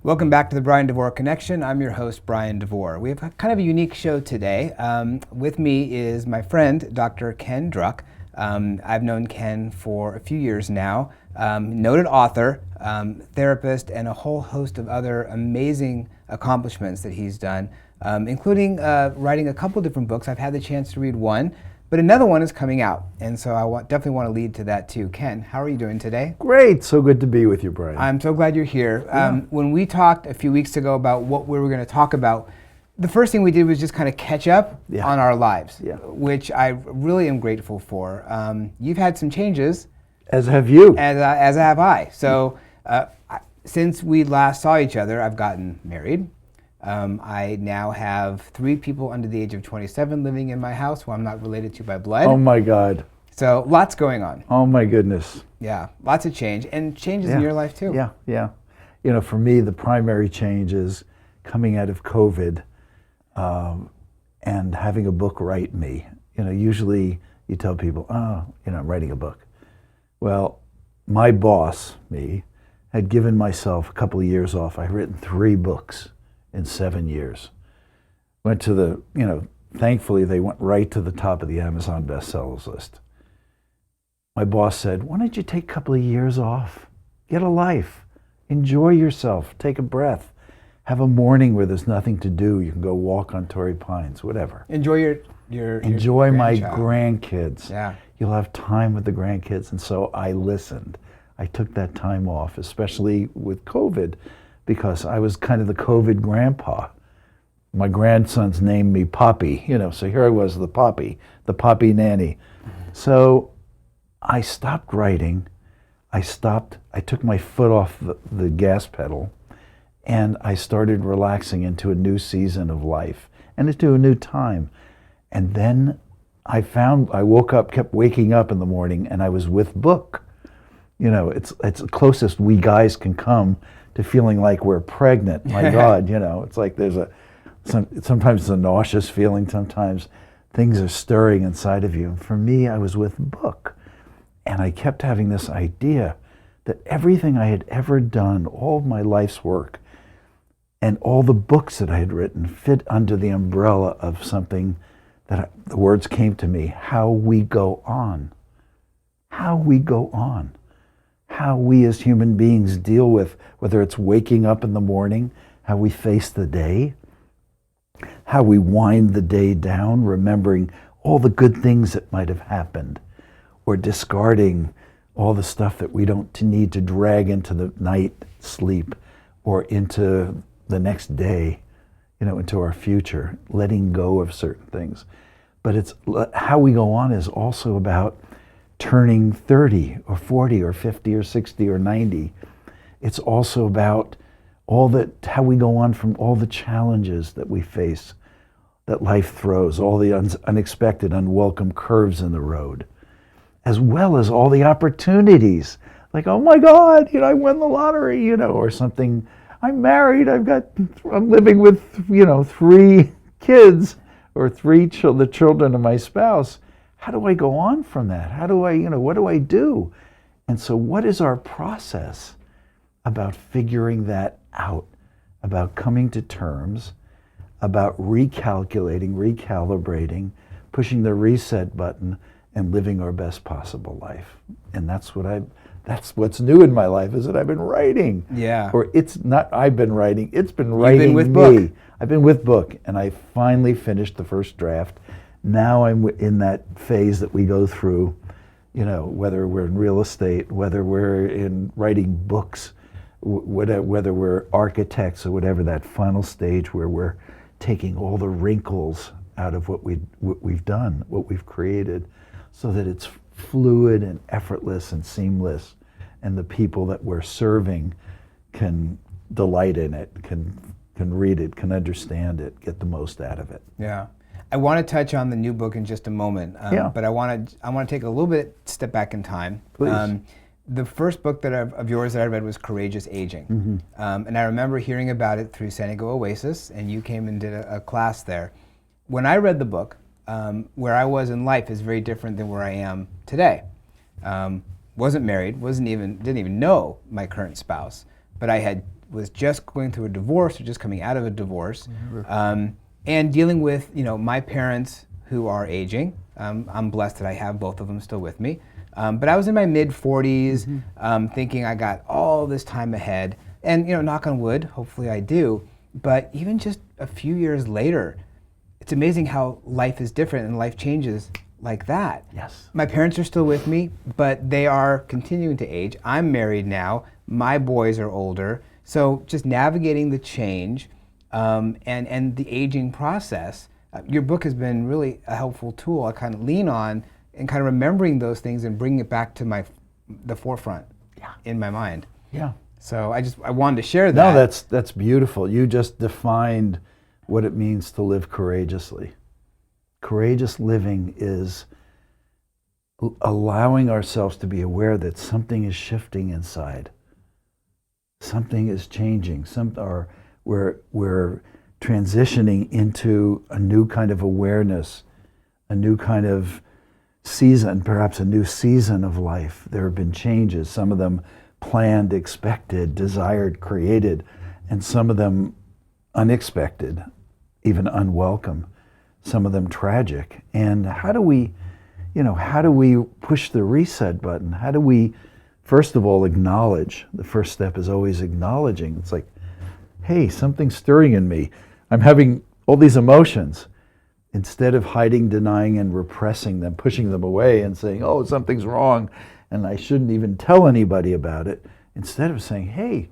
Welcome back to the Bryan Devore Connection. I'm your host, Bryan Devore. We have kind of a unique show today. With me is my friend, Dr. Ken Druck. I've known Ken for a few years now. Noted author, therapist, and a whole host of other amazing accomplishments that he's done, including writing a couple different books. I've had the chance to read one, but another one is coming out, and so I definitely want to lead to that too. Ken, how are you doing today? Great, so good to be with you, Bryan. I'm so glad you're here. When we talked a few weeks ago about what we were going to talk about, the first thing we did was just kind of catch up on our lives, which I really am grateful for. You've had some changes. As have you. As have I. So since we last saw each other, I've gotten married. I now have 3 people under the age of 27 living in my house who I'm not related to by blood. Oh my God. So lots going on. Oh my goodness. Yeah, lots of change, and changes in your life too. Yeah. You know, for me, the primary change is coming out of COVID and having a book write me. You know, usually you tell people, I'm writing a book. Well, my boss, me, had given myself a couple of years off. I'd written 3 books in 7 years. Went to the, thankfully they went right to the top of the Amazon bestsellers list. My boss said, why don't you take a couple of years off? Get a life. Enjoy yourself. Take a breath. Have a morning where there's nothing to do. You can go walk on Torrey Pines, whatever. Enjoy Enjoy my grandkids. Yeah. You'll have time with the grandkids. And so I listened. I took that time off, especially with COVID, because I was kind of the COVID grandpa. My grandsons named me Poppy, so here I was, the Poppy nanny. So I stopped writing. I took my foot off the gas pedal, and I started relaxing into a new season of life and into a new time. And then I woke up, kept waking up in the morning, and I was with book. It's the closest we guys can come to feeling like we're pregnant. My God, it's like sometimes it's a nauseous feeling, sometimes things are stirring inside of you. For me, I was with book. And I kept having this idea that everything I had ever done, all of my life's work, and all the books that I had written fit under the umbrella of something that the words came to me, how we go on. How we go on. How we as human beings deal with, whether it's waking up in the morning, how we face the day, how we wind the day down, remembering all the good things that might have happened, or discarding all the stuff that we don't need to drag into the night sleep or into the next day, into our future, letting go of certain things. But it's how we go on is also about turning 30 or 40 or 50 or 60 or 90. It's also about how we go on from all the challenges that we face, that life throws, all the unexpected, unwelcome curves in the road, as well as all the opportunities. Like, oh my God, I won the lottery, or something. I'm married, I'm living with, 3 kids, or the children of my spouse. How do I go on from that? How do I, what do I do? And so what is our process about figuring that out, about coming to terms, about recalculating, recalibrating, pushing the reset button, and living our best possible life? And that's what's new in my life, is that I've been writing. Yeah. Or it's not I've been writing, it's been writing with me. book. I've been with book, and I finally finished the first draft. Now I'm in that phase that we go through, whether we're in real estate, whether we're in writing books, whether we're architects or whatever, that final stage where we're taking all the wrinkles out of what we've done, what we've created, so that it's fluid and effortless and seamless, and the people that we're serving can delight in it, can read it, can understand it, get the most out of it. Yeah. I want to touch on the new book in just a moment, but I want to take a little bit step back in time. Please. The first book of yours that I read was Courageous Aging, and I remember hearing about it through San Diego Oasis, and you came and did a class there. When I read the book, where I was in life is very different than where I am today. Wasn't married, didn't even know my current spouse, but I had was just going through a divorce or just coming out of a divorce, and dealing with, my parents who are aging. I'm blessed that I have both of them still with me. But I was in my mid-40s, thinking I got all this time ahead. And, knock on wood, hopefully I do. But even just a few years later, it's amazing how life is different and life changes like that. Yes. My parents are still with me, but they are continuing to age. I'm married now. My boys are older. So just navigating the change and the aging process, your book has been really a helpful tool I kind of lean on and kind of remembering those things and bringing it back to the forefront in my mind. Yeah. So I wanted to share that. No, that's beautiful. You just defined what it means to live courageously. Courageous living is allowing ourselves to be aware that something is shifting inside. Something is changing. We're transitioning into a new kind of awareness, a new kind of season, perhaps a new season of life. There have been changes, some of them planned, expected, desired, created, and some of them unexpected, even unwelcome, some of them tragic. And how do we push the reset button? How do we, first of all, acknowledge? The first step is always acknowledging. It's like, hey, something's stirring in me. I'm having all these emotions. Instead of hiding, denying, and repressing them, pushing them away and saying, oh, something's wrong, and I shouldn't even tell anybody about it, instead of saying, hey,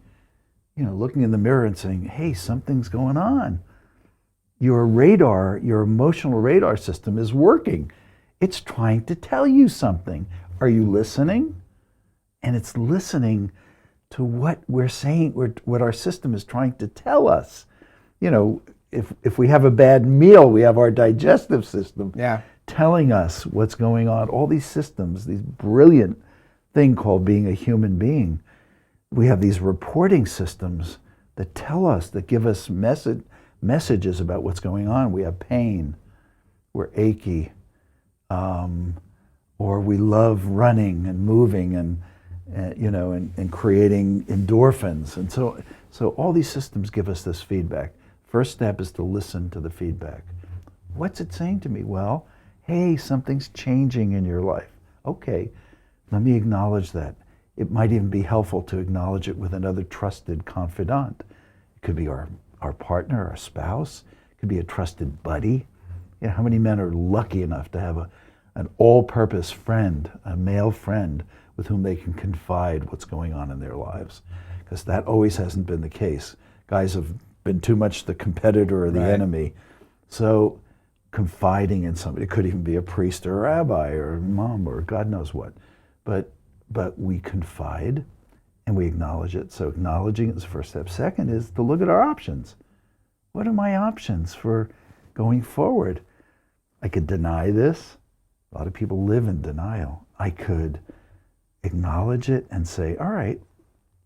looking in the mirror and saying, hey, something's going on. Your emotional radar system is working. It's trying to tell you something. Are you listening? And it's listening to what we're saying, what our system is trying to tell us. If we have a bad meal, we have our digestive system telling us what's going on. All these systems, these brilliant thing called being a human being. We have these reporting systems that tell us, that give us messages about what's going on. We have pain, we're achy, or we love running and moving and creating endorphins. And so all these systems give us this feedback. First step is to listen to the feedback. What's it saying to me? Well, hey, something's changing in your life. Okay, let me acknowledge that. It might even be helpful to acknowledge it with another trusted confidant. It could be our partner, our spouse. It could be a trusted buddy. How many men are lucky enough to have an all-purpose friend, a male friend, with whom they can confide what's going on in their lives? Because that always hasn't been the case. Guys have been too much the competitor or the enemy. So confiding in somebody, it could even be a priest or a rabbi or a mom or God knows what. But we confide and we acknowledge it. So acknowledging is the first step. Second is to look at our options. What are my options for going forward? I could deny this. A lot of people live in denial. I could acknowledge it and say, all right,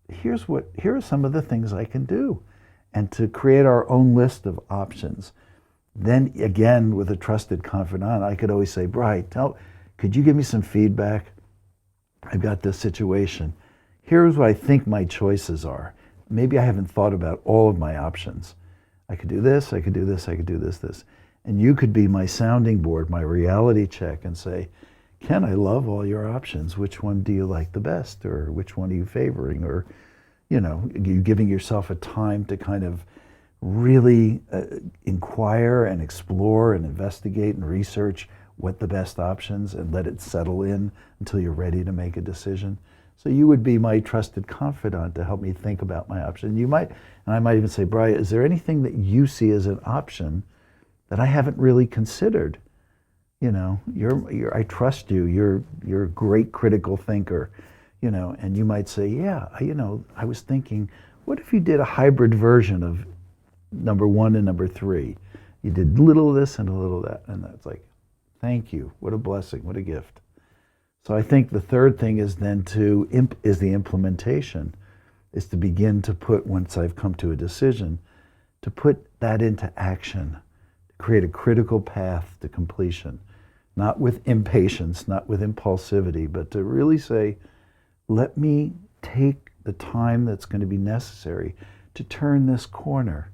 here are some of the things I can do. And to create our own list of options. Then again, with a trusted confidant, I could always say, Bryan, could you give me some feedback? I've got this situation. Here's what I think my choices are. Maybe I haven't thought about all of my options. I could do this, I could do this, I could do this. And you could be my sounding board, my reality check, and say, Ken, I love all your options. Which one do you like the best? Or which one are you favoring? Or you giving yourself a time to kind of really inquire and explore and investigate and research what the best options, and let it settle in until you're ready to make a decision. So you would be my trusted confidant to help me think about my option. I might even say, Bryan, is there anything that you see as an option that I haven't really considered? I trust you. You're a great critical thinker. And you might say, yeah, I was thinking, what if you did a hybrid version of number 1 and number 3? You did a little of this and a little of that. And that's like, thank you. What a blessing. What a gift. So I think the third thing is then is the implementation, is to begin to put, once I've come to a decision, to put that into action, to create a critical path to completion, not with impatience, not with impulsivity, but to really say, let me take the time that's going to be necessary to turn this corner,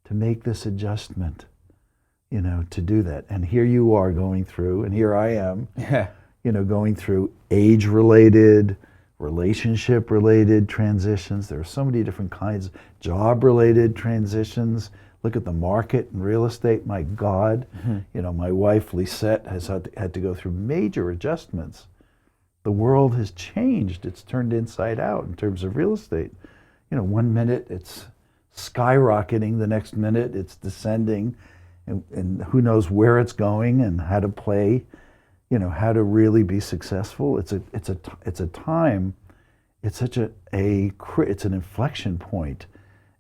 to make this adjustment, to do that. And here you are going through, and here I am, going through age-related, relationship-related transitions. There are so many different kinds, job-related transitions. Look at the market and real estate. My God, my wife Lisette has had to go through major adjustments. The world has changed. It's turned inside out in terms of real estate. 1 minute it's skyrocketing, the next minute it's descending, and who knows where it's going and how to play, how to really be successful. It's a time. It's such it's an inflection point.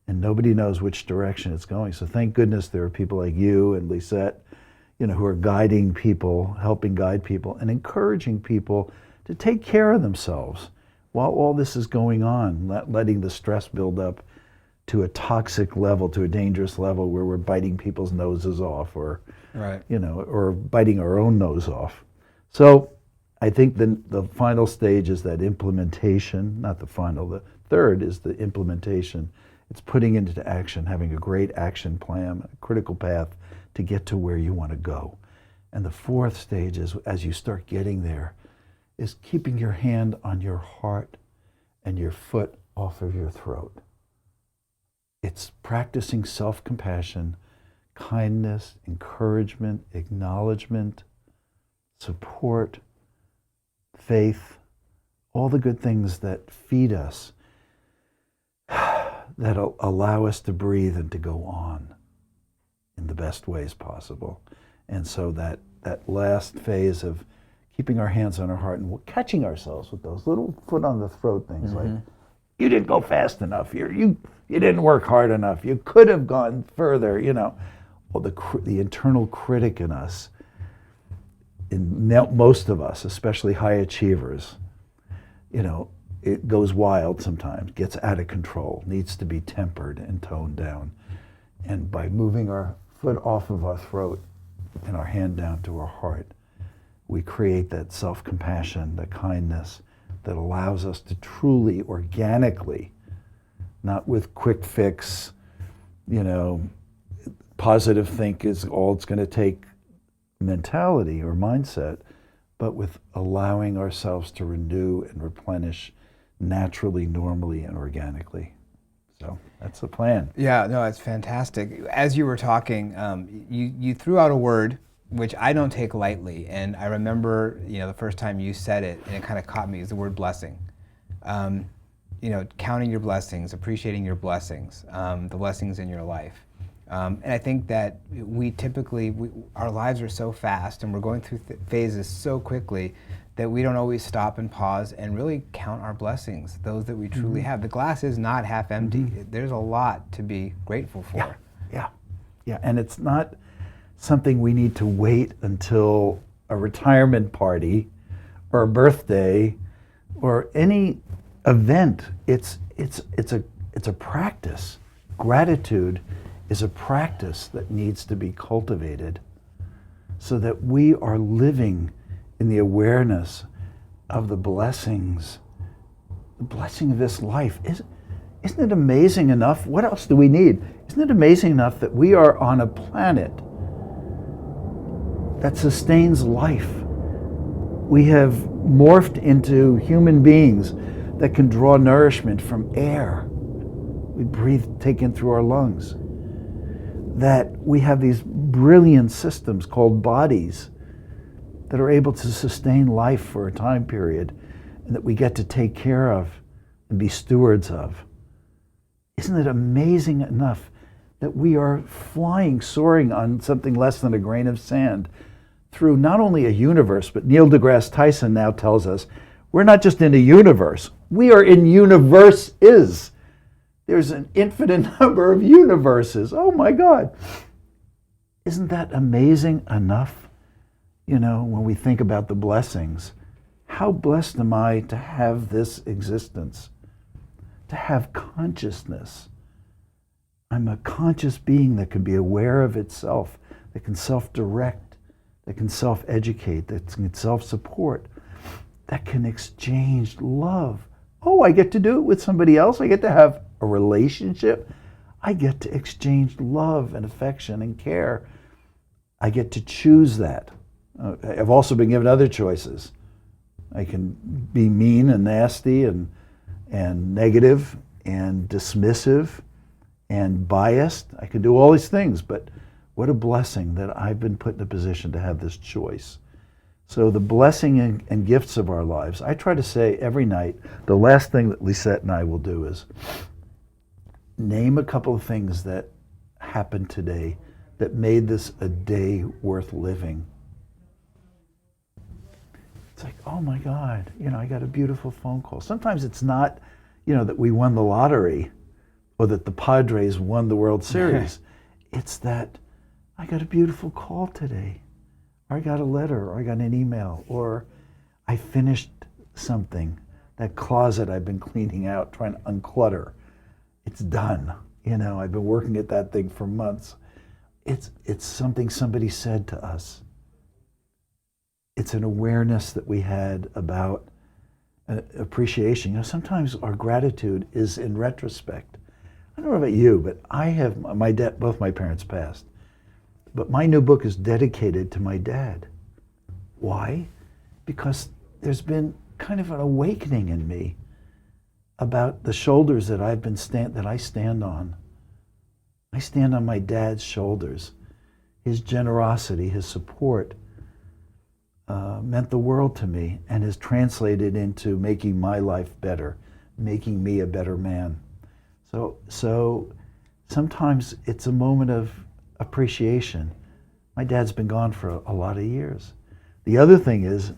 And nobody knows which direction it's going. So thank goodness there are people like you and Lisette, who are guiding people, helping guide people, and encouraging people to take care of themselves while all this is going on, letting the stress build up to a toxic level, to a dangerous level where we're biting people's noses off, or or biting our own nose off. So I think the final stage is that implementation, not the final, the third is the implementation. It's putting into action, having a great action plan, a critical path to get to where you want to go. And the fourth stage is, as you start getting there, is keeping your hand on your heart and your foot off of your throat. It's practicing self-compassion, kindness, encouragement, acknowledgement, support, faith, all the good things that feed us, that allow us to breathe and to go on in the best ways possible. And so that last phase of keeping our hands on our heart and catching ourselves with those little foot on the throat things, like, you didn't go fast enough, you didn't work hard enough, you could have gone further, Well, the internal critic in us, in most of us, especially high achievers, it goes wild sometimes, gets out of control, needs to be tempered and toned down. And by moving our foot off of our throat and our hand down to our heart, we create that self-compassion, the kindness that allows us to truly, organically, not with quick fix, positive think is all it's going to take mentality or mindset, but with allowing ourselves to renew and replenish naturally, normally, and organically. So that's the plan. Yeah, no, it's fantastic. As you were talking, you threw out a word which I don't take lightly, and I remember, the first time you said it, and it kind of caught me, is the word blessing. Counting your blessings, appreciating your blessings, the blessings in your life. And I think that we typically, our lives are so fast, and we're going through phases so quickly that we don't always stop and pause and really count our blessings, those that we truly have. The glass is not half empty. There's a lot to be grateful for. Yeah. And it's not something we need to wait until a retirement party or a birthday or any event. It's a practice. Gratitude is a practice that needs to be cultivated so that we are living in the awareness of the blessings, the blessing of this life. Isn't it amazing enough? What else do we need? Isn't it amazing enough that we are on a planet that sustains life? We have morphed into human beings that can draw nourishment from air we breathe, take in through our lungs. That we have these brilliant systems called bodies that are able to sustain life for a time period, and that we get to take care of and be stewards of. Isn't it amazing enough that we are flying, soaring on something less than a grain of sand through not only a universe, but Neil deGrasse Tyson now tells us we're not just in a universe, we are in universes. There's an infinite number of universes. Oh my God. Isn't that amazing enough? When we think about the blessings, how blessed am I to have this existence, to have consciousness. I'm a conscious being that can be aware of itself, that can self-direct, that can self-educate, that can self-support, that can exchange love. Oh, I get to do it with somebody else. I get to have a relationship. I get to exchange love and affection and care. I get to choose that. I've also been given other choices. I can be mean and nasty and negative and dismissive and biased. I can do all these things, but what a blessing that I've been put in a position to have this choice. So the blessing and gifts of our lives, I try to say every night, the last thing that Lisette and I will do is name a couple of things that happened today that made this a day worth living. It's like, oh my God, I got a beautiful phone call. Sometimes it's not, that we won the lottery or that the Padres won the World Series. It's that I got a beautiful call today, or I got a letter, or I got an email, or I finished something. That closet I've been cleaning out, trying to unclutter, it's done. I've been working at that thing for months. It's something somebody said to us. It's an awareness that we had about appreciation. Sometimes our gratitude is in retrospect. I don't know about you, but I have both my parents passed. But my new book is dedicated to my dad. Why? Because there's been kind of an awakening in me about the shoulders that that I stand on. I stand on my dad's shoulders. His generosity, his support meant the world to me and has translated into making my life better, making me a better man. So sometimes it's a moment of appreciation. My dad's been gone for a lot of years. The other thing is,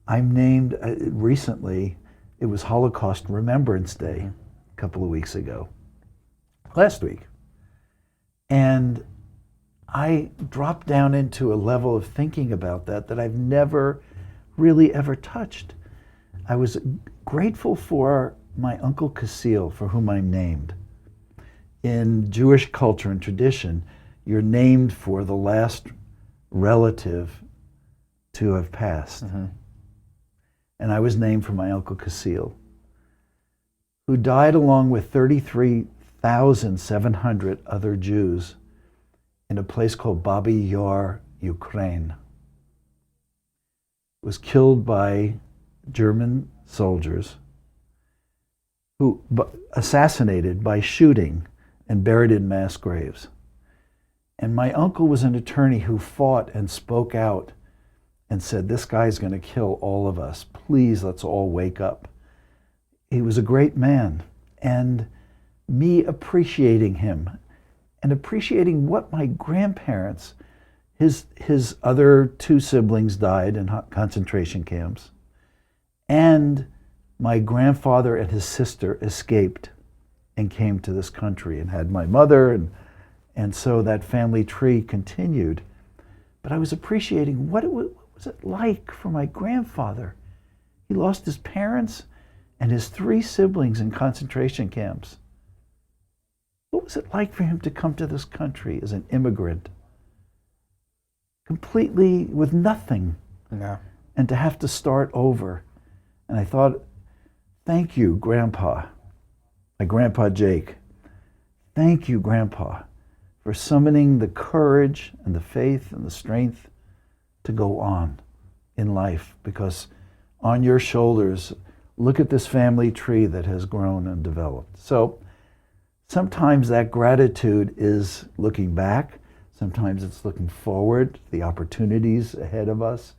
I'm named recently, it was Holocaust Remembrance Day a couple of weeks ago, last week. And I dropped down into a level of thinking about that I've never really ever touched. I was grateful for my Uncle Casil, for whom I'm named. In Jewish culture and tradition, you're named for the last relative to have passed. Mm-hmm. And I was named for my Uncle Casil, who died along with 33,700 other Jews in a place called Babi Yar, Ukraine. Was killed by German soldiers who assassinated by shooting and buried in mass graves. And my uncle was an attorney who fought and spoke out and said, this guy's going to kill all of us. Please, let's all wake up. He was a great man. And me appreciating him and appreciating what my grandparents, his other two siblings died in concentration camps, and my grandfather and his sister escaped and came to this country and had my mother, and so that family tree continued. But I was appreciating what was it like for my grandfather. He lost his parents and his three siblings in concentration camps. What was it like for him to come to this country as an immigrant, completely with nothing, and to have to start over? And I thought, thank you, Grandpa, my Grandpa Jake. Thank you, Grandpa, for summoning the courage and the faith and the strength to go on in life, because on your shoulders, look at this family tree that has grown and developed. So sometimes that gratitude is looking back. Sometimes it's looking forward, the opportunities ahead of us.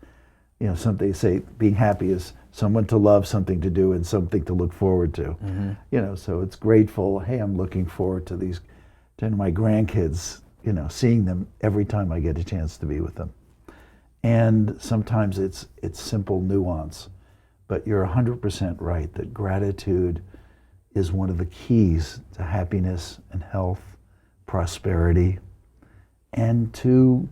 Some they say being happy is someone to love, something to do, and something to look forward to. Mm-hmm. So it's grateful. Hey, I'm looking forward to my grandkids, seeing them every time I get a chance to be with them. And sometimes it's simple nuance. But you're 100% right that gratitude is one of the keys to happiness and health, prosperity, and to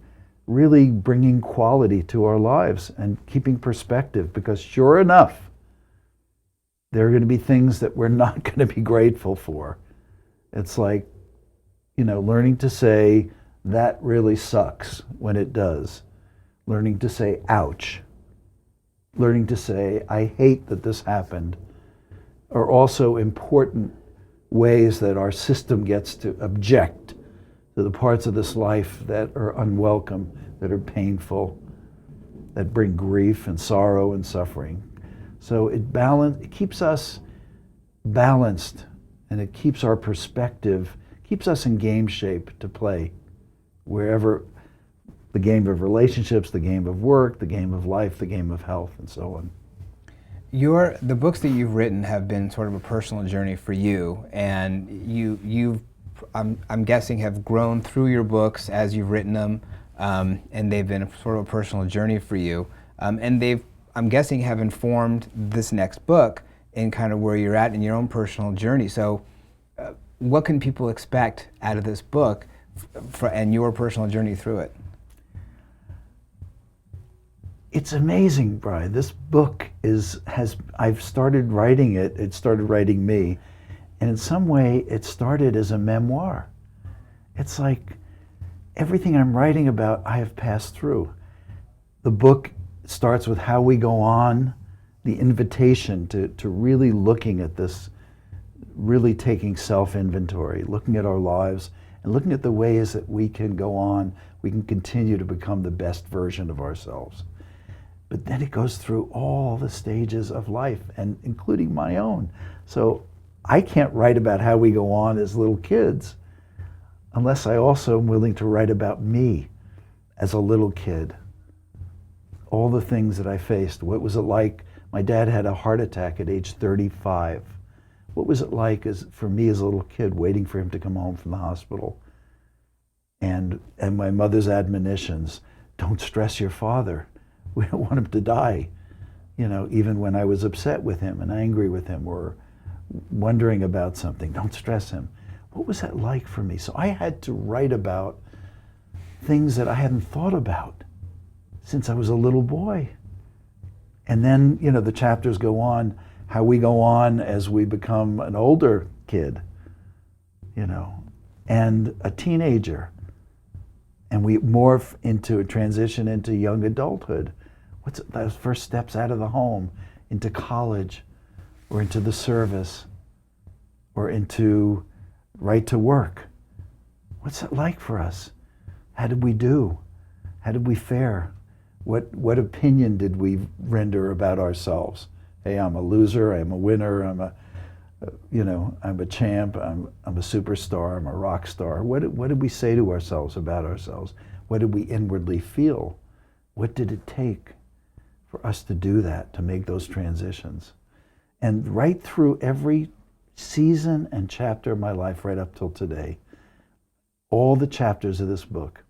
really bringing quality to our lives and keeping perspective. Because sure enough, there are going to be things that we're not going to be grateful for. It's like, learning to say, that really sucks when it does. Learning to say, ouch. Learning to say, I hate that this happened, are also important ways that our system gets to object to the parts of this life that are unwelcome, that are painful, that bring grief and sorrow and suffering. So it keeps us balanced, and it keeps our perspective, keeps us in game shape to play wherever, the game of relationships, the game of work, the game of life, the game of health, and so on. The books that you've written have been sort of a personal journey for you, and I'm guessing have grown through your books as you've written them, and they've been sort of a personal journey for you, and I'm guessing have informed this next book in kind of where you're at in your own personal journey. So what can people expect out of this book and your personal journey through it? It's amazing, Bryan. This book I've started writing it, it started writing me, and in some way it started as a memoir. It's like everything I'm writing about I have passed through. The book starts with how we go on, the invitation to really looking at this, really taking self-inventory, looking at our lives, and looking at the ways that we can go on, we can continue to become the best version of ourselves. But then it goes through all the stages of life, and including my own. So I can't write about how we go on as little kids unless I also am willing to write about me as a little kid. All the things that I faced. What was it like? My dad had a heart attack at age 35. What was it like for me as a little kid waiting for him to come home from the hospital? And my mother's admonitions, don't stress your father. We don't want him to die. You know, even when I was upset with him and angry with him or wondering about something, don't stress him. What was that like for me? So I had to write about things that I hadn't thought about since I was a little boy. And then, you know, the chapters go on, how we go on as we become an older kid, you know, and a teenager. And we morph into a transition into young adulthood. What's those first steps out of the home, into college, or into the service, or into right to work? What's it like for us? How did we do? How did we fare? What opinion did we render about ourselves? Hey, I'm a loser, I'm a winner, I'm a champ, I'm a superstar, I'm a rock star. What did we say to ourselves about ourselves? What did we inwardly feel? What did it take for us to do that, to make those transitions? And right through every season and chapter of my life right up till today, all the chapters of this book,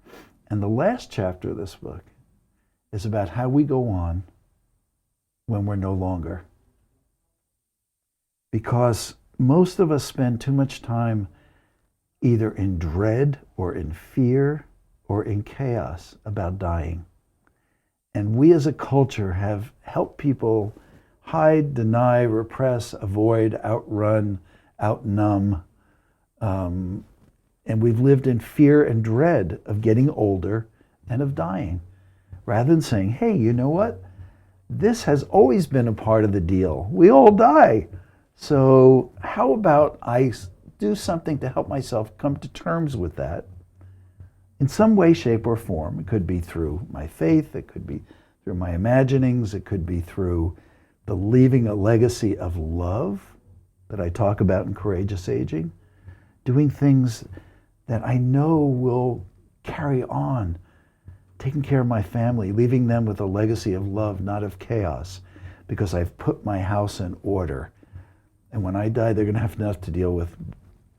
and the last chapter of this book is about how we go on when we're no longer. Because most of us spend too much time either in dread or in fear or in chaos about dying. And we as a culture have helped people hide, deny, repress, avoid, outrun, outnumb. And we've lived in fear and dread of getting older and of dying, rather than saying, hey, you know what? This has always been a part of the deal. We all die. So how about I do something to help myself come to terms with that in some way, shape, or form? It could be through my faith, it could be through my imaginings, it could be through the leaving a legacy of love that I talk about in Courageous Aging, doing things that I know will carry on, taking care of my family, leaving them with a legacy of love, not of chaos, because I've put my house in order. And when I die, they're going to have enough to deal with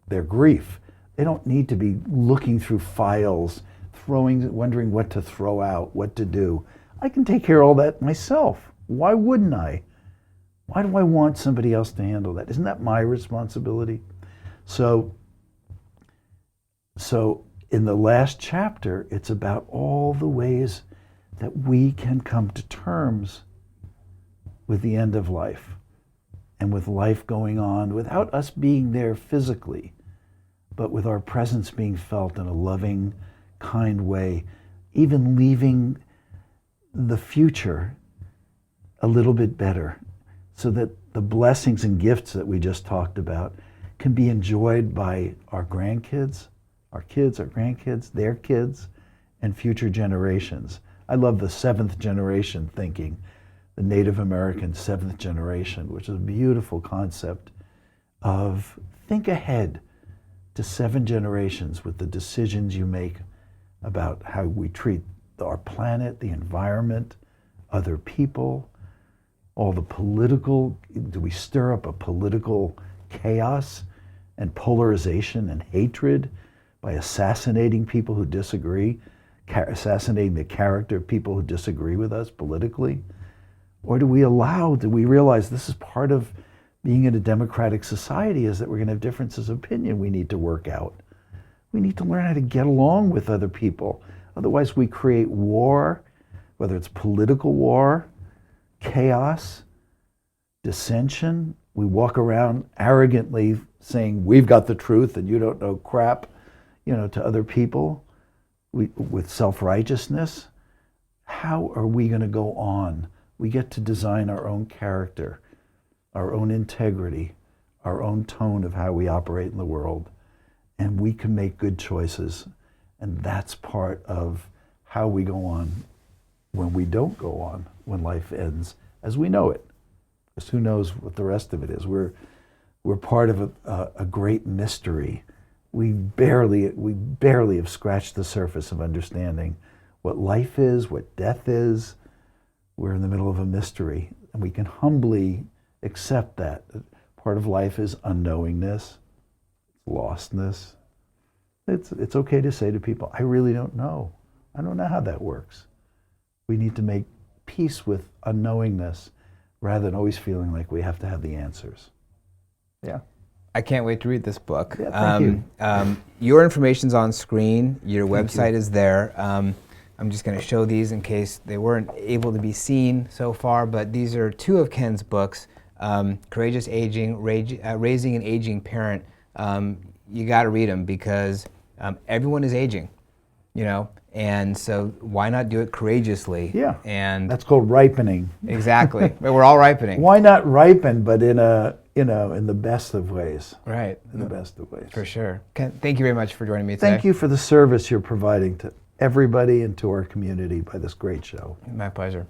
their grief. They don't need to be looking through files, wondering what to throw out, what to do. I can take care of all that myself. Why wouldn't I? Why do I want somebody else to handle that? Isn't that my responsibility? So in the last chapter, it's about all the ways that we can come to terms with the end of life and with life going on without us being there physically, but with our presence being felt in a loving, kind way, even leaving the future a little bit better, so that the blessings and gifts that we just talked about can be enjoyed by our grandkids, our kids, our grandkids, their kids, and future generations. I love the seventh generation thinking, the Native American seventh generation, which is a beautiful concept of think ahead to 7 generations with the decisions you make about how we treat our planet, the environment, other people, all the political, do we stir up a political chaos and polarization and hatred by assassinating people who disagree, assassinating the character of people who disagree with us politically? Or do we realize this is part of being in a democratic society, is that we're going to have differences of opinion we need to work out. We need to learn how to get along with other people. Otherwise we create war, whether it's political war, chaos, dissension. We walk around arrogantly saying we've got the truth and you don't know crap, to other people with self-righteousness. How are we going to go on? We get to design our own character, our own integrity, our own tone of how we operate in the world, and we can make good choices. And that's part of how we go on when we don't go on, when life ends as we know it. Because who knows what the rest of it is. We're part of a great mystery. We barely have scratched the surface of understanding what life is, what death is. We're in the middle of a mystery, and we can humbly accept that. Part of life is unknowingness, lostness. It's okay to say to people, I really don't know. I don't know how that works. We need to make peace with unknowingness rather than always feeling like we have to have the answers. Yeah. I can't wait to read this book. Yeah, thank you. Your information's on screen. Your website is there. I'm just going to show these in case they weren't able to be seen so far, but these are 2 of Ken's books, Courageous Aging, Raising an Aging Parent. You got to read them because everyone is aging, and so why not do it courageously? Yeah, and that's called ripening. Exactly. We're all ripening. Why not ripen, but in the best of ways? Right. In the best of ways. For sure. Ken, thank you very much for joining me today. Thank you for the service you're providing to everybody and to our community by this great show. My pleasure.